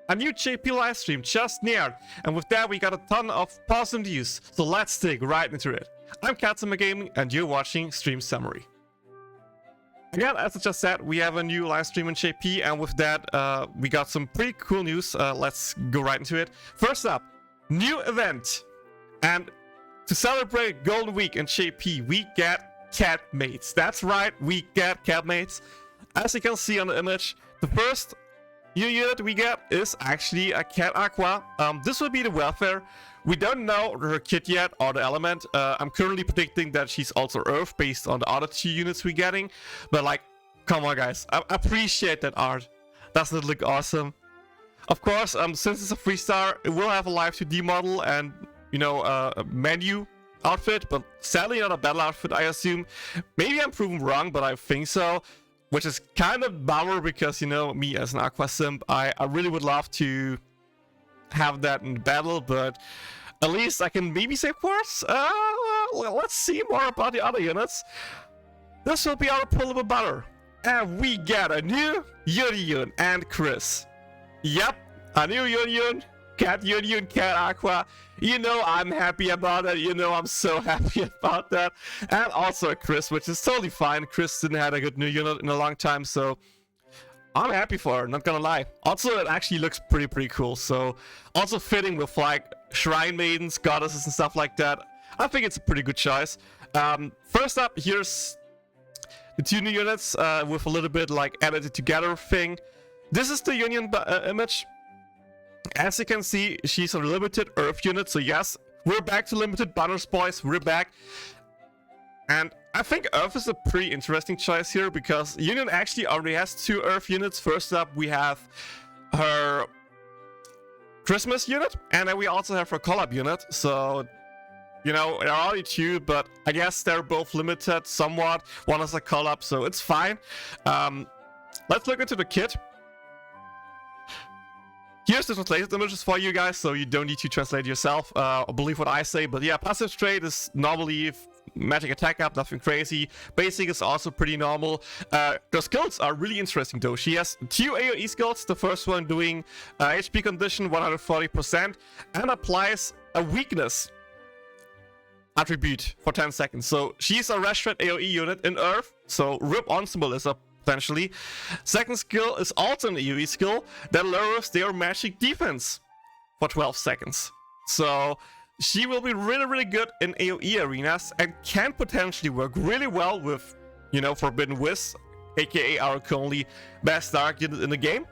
a new JP livestream just neared, and with that we got a ton of positive news, so let's dig right into it. I'm catgirl Gaming, and you're watching Stream Summary. Again, as I just said, we have a new live stream in JP, and with that, we got some pretty cool news. Let's go right into it. First up, new event, and to celebrate Golden Week in JP, we get cat maids. That's right, we get cat maids. As you can see on the image, the first new unit we get is actually a cat AQUA. This will be the welfare. We don't know her kit yet or the element. I'm currently predicting that she's also Earth based on the other two units we're getting. But like, come on guys, I appreciate that art. Doesn't it look awesome? Of course, since it's a 3-star, it will have a live 2D model and, you know, a menu outfit, but sadly not a battle outfit, I assume. Maybe I'm proven wrong, but I think so. Which is kind of bummer because, you know, me as an AQUA simp, I really would love to have that in battle, but at least I can maybe save course. Let's see more about the other units. This will be our pullable butter. And we get a new YUNYUN and Chris. Yep, a new YUNYUN, cat YUNYUN, cat AQUA. You know I'm happy about that. You know I'm so happy about that. And also a Chris, which is totally fine. Chris didn't have a good new unit in a long time, so I'm happy for her, not gonna lie. Also, it actually looks pretty cool, so also fitting with like shrine maidens, goddesses and stuff like that. I think it's a pretty good choice. First up, here's the two new units with a little bit like edited together thing. This is the YUNYUN image. As you can see, she's a limited Earth unit, so yes, we're back to limited banners, boys, we're back. And I think Earth is a pretty interesting choice here, because YUNYUN actually already has 2 Earth units. First up, we have her Christmas unit, and then we also have her collab unit, so, you know, there are only 2, but I guess they're both limited somewhat. One is a collab, so it's fine. Let's look into the kit. Here's the translated images for you guys, so you don't need to translate yourself, believe what I say. But yeah, passive trait is normally magic attack up, nothing crazy. Basic is also pretty normal. The skills are really interesting though. She has 2 AoE skills, the first one doing HP condition 140% and applies a weakness attribute for 10 seconds. So she's a restaurant AoE unit in Earth, so Rip Ensemble is a potentially. Second skill is also an AoE skill that lowers their magic defense for 12 seconds. So she will be really good in AoE arenas and can potentially work really well with, you know, Forbidden Wiz, aka our currently best dark unit in the game.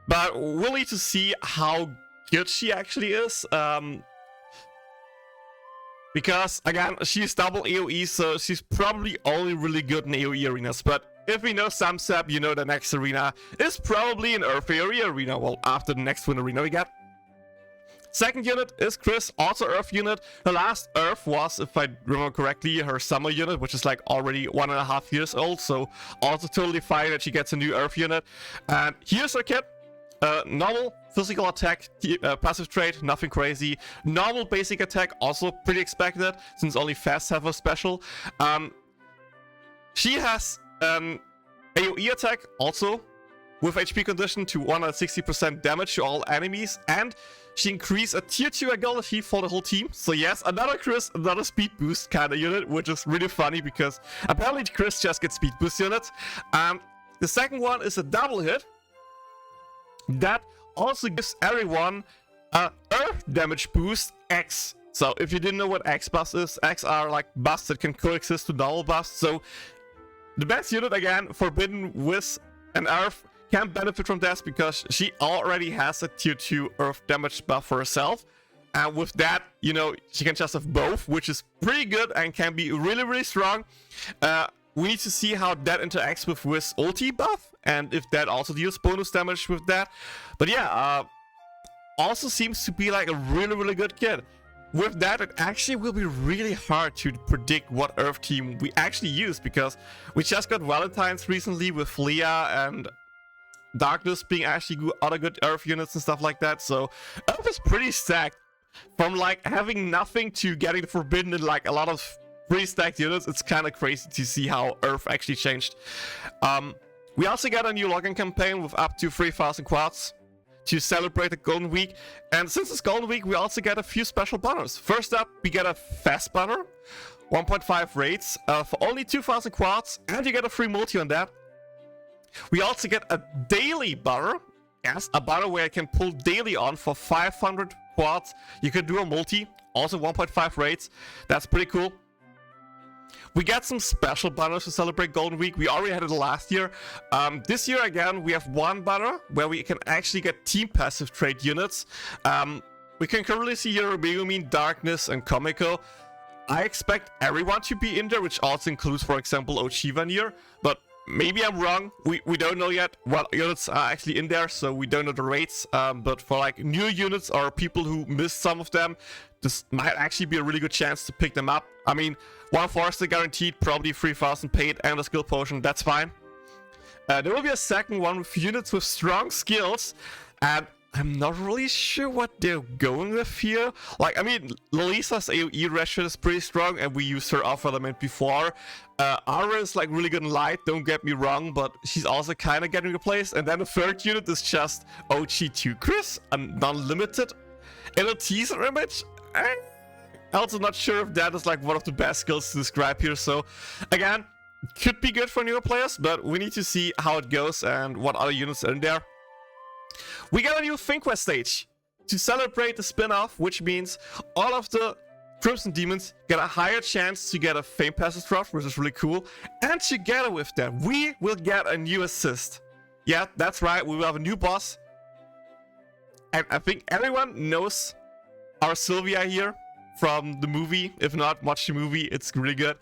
But we'll need to see how good she actually is. Because, again, she's double AoE, so she's probably only really good in AoE arenas. But if we know Samsep, you know the next arena is probably an Earth AoE arena. Well, after the next one arena we get. Second unit is Chris, also Earth unit. Her last Earth was, if I remember correctly, her summer unit, which is like already 1.5 years old. So also totally fine that she gets a new Earth unit. And here's her kit. Normal physical attack, passive trait, nothing crazy. Normal basic attack, also pretty expected, since only fast have a special. She has AoE attack, also with HP condition to 160% damage to all enemies, and she increased a tier 2 ability for the whole team. So yes, another Chris, another speed boost kind of unit, which is really funny because apparently Chris just gets speed boost units. The second one is a double hit that also gives everyone a Earth damage boost X. So if you didn't know what X buffs is, X are like buffs that can coexist with normal buffs. So the best unit, again, Forbidden Wiz and Earth, can benefit from this because she already has a tier 2 Earth damage buff for herself. And with that, you know, she can just have both, which is pretty good and can be really strong. We need to see how that interacts with Wiz ulti buff, and if that also deals bonus damage with that. But yeah, also seems to be like a really good kit. With that, it actually will be really hard to predict what Earth team we actually use, because we just got Valentine's recently with Leah and Darkness being actually other good Earth units and stuff like that. So Earth is pretty stacked. From like having nothing to getting Forbidden in like a lot of pretty stacked units, it's kind of crazy to see how Earth actually changed. We also got a new login campaign with up to 3,000 quads to celebrate the Golden Week. And since it's Golden Week, we also get a few special banners. First up, we get a fast banner, 1.5 raids for only 2,000 quads, and you get a free multi on that. We also get a daily banner, yes, a banner where I can pull daily on for 500 quads. You can do a multi, also 1.5 raids. That's pretty cool. We get some special banners to celebrate Golden Week. We already had it last year. This year again, we have one banner where we can actually get team passive trade units. We can currently see here Megumi, Darkness, and Komiko. I expect everyone to be in there, which also includes, for example, Ochivanir. But maybe I'm wrong. We don't know yet what units are actually in there, so we don't know the rates. But for like new units or people who missed some of them, this might actually be a really good chance to pick them up. I mean, 1 Forester guaranteed, probably 3,000 paid, and a skill potion, that's fine. There will be a second one with units with strong skills, and I'm not really sure what they're going with here. Like, I mean, Lisa's AoE ratio is pretty strong, and we used her off element before. Ara is like really good in light, don't get me wrong, but she's also kind of getting replaced. And then the third unit is just OG2 Chris, a non-limited in a teaser image. Also not sure if that is like one of the best skills to describe here. So again, could be good for newer players, but we need to see how it goes and what other units are in there. We got a new ThinkQuest stage to celebrate the spin-off, which means all of the Crimson Demons get a higher chance to get a Fame Passive drop, which is really cool. And together with that, we will get a new assist. Yeah, that's right, we will have a new boss. And I think everyone knows our Sylvia here from the movie. If not, watch the movie, it's really good.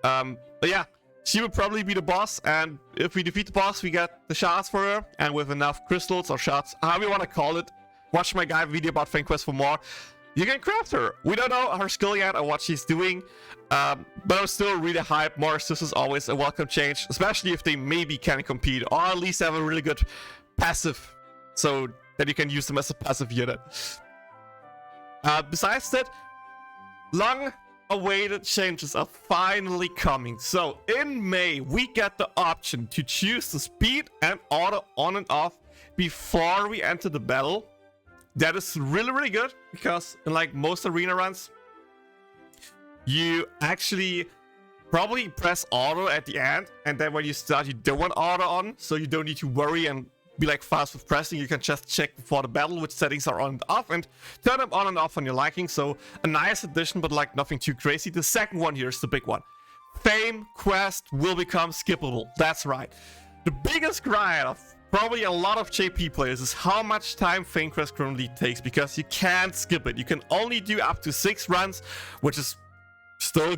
But yeah, she will probably be the boss, and if we defeat the boss, we get the shards for her, and with enough crystals or shards, however you want to call it, watch my guy video about ThinkQuest for more. You can craft her. We don't know her skill yet or what she's doing, but I'm still really hyped. More assists is always a welcome change, especially if they maybe can compete, or at least have a really good passive, so that you can use them as a passive unit. Besides that, long-awaited changes are finally coming. So in May, we get the option to choose the speed and auto on and off before we enter the battle. That is really, really good, because in like most arena runs, you actually probably press auto at the end, and then when you start, you don't want auto on, so you don't need to worry and be like fast with pressing. You can just check before the battle which settings are on and off and turn them on and off on your liking. So a nice addition, but like nothing too crazy. The second one here is the big one. Fame Quest will become skippable. That's right. The biggest grind of probably a lot of JP players is how much time Fame Quest currently takes, because you can't skip it. You can only do up to 6 runs, which is still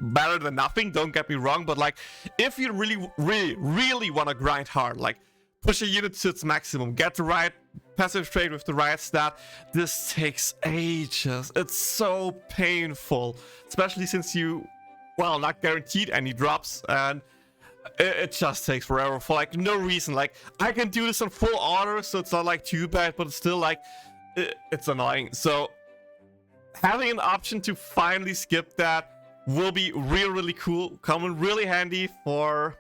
better than nothing, don't get me wrong, but like if you really want to grind hard, like push a unit to its maximum, get the right passive trade with the right stat, this takes ages. It's so painful, especially since you, well, not guaranteed any drops, and it just takes forever for like no reason. Like I can do this in full order, so it's not like too bad, but it's still like it's annoying. So having an option to finally skip that will be really cool, come in really handy for,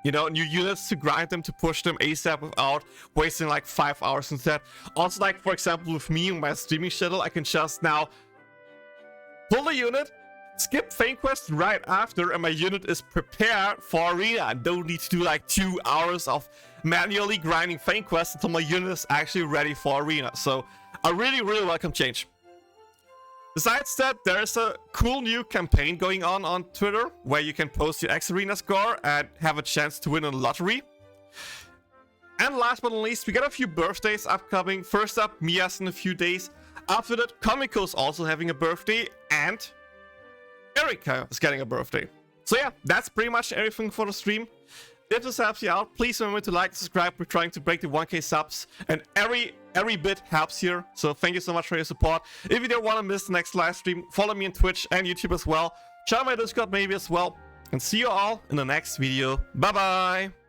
you know, new units to grind them, to push them ASAP without wasting like 5 hours instead. Also, like for example with me and my streaming schedule, I can just now pull the unit, skip Fame Quest right after, and my unit is prepared for arena. I don't need to do like 2 hours of manually grinding Fame Quest until my unit is actually ready for arena. So a really welcome change. Besides that, there's a cool new campaign going on Twitter where you can post your X-Arena score and have a chance to win a lottery. And last but not least, we got a few birthdays upcoming. First up, Mia's in a few days. After that, Komiko's also having a birthday, and Erika is getting a birthday. So yeah, that's pretty much everything for the stream. If this helps you out, please remember to like, subscribe. We're trying to break the 1K subs, and every bit helps here. So thank you so much for your support. If you don't want to miss the next live stream, follow me on Twitch and YouTube as well. Check out my Discord maybe as well. And see you all in the next video. Bye bye!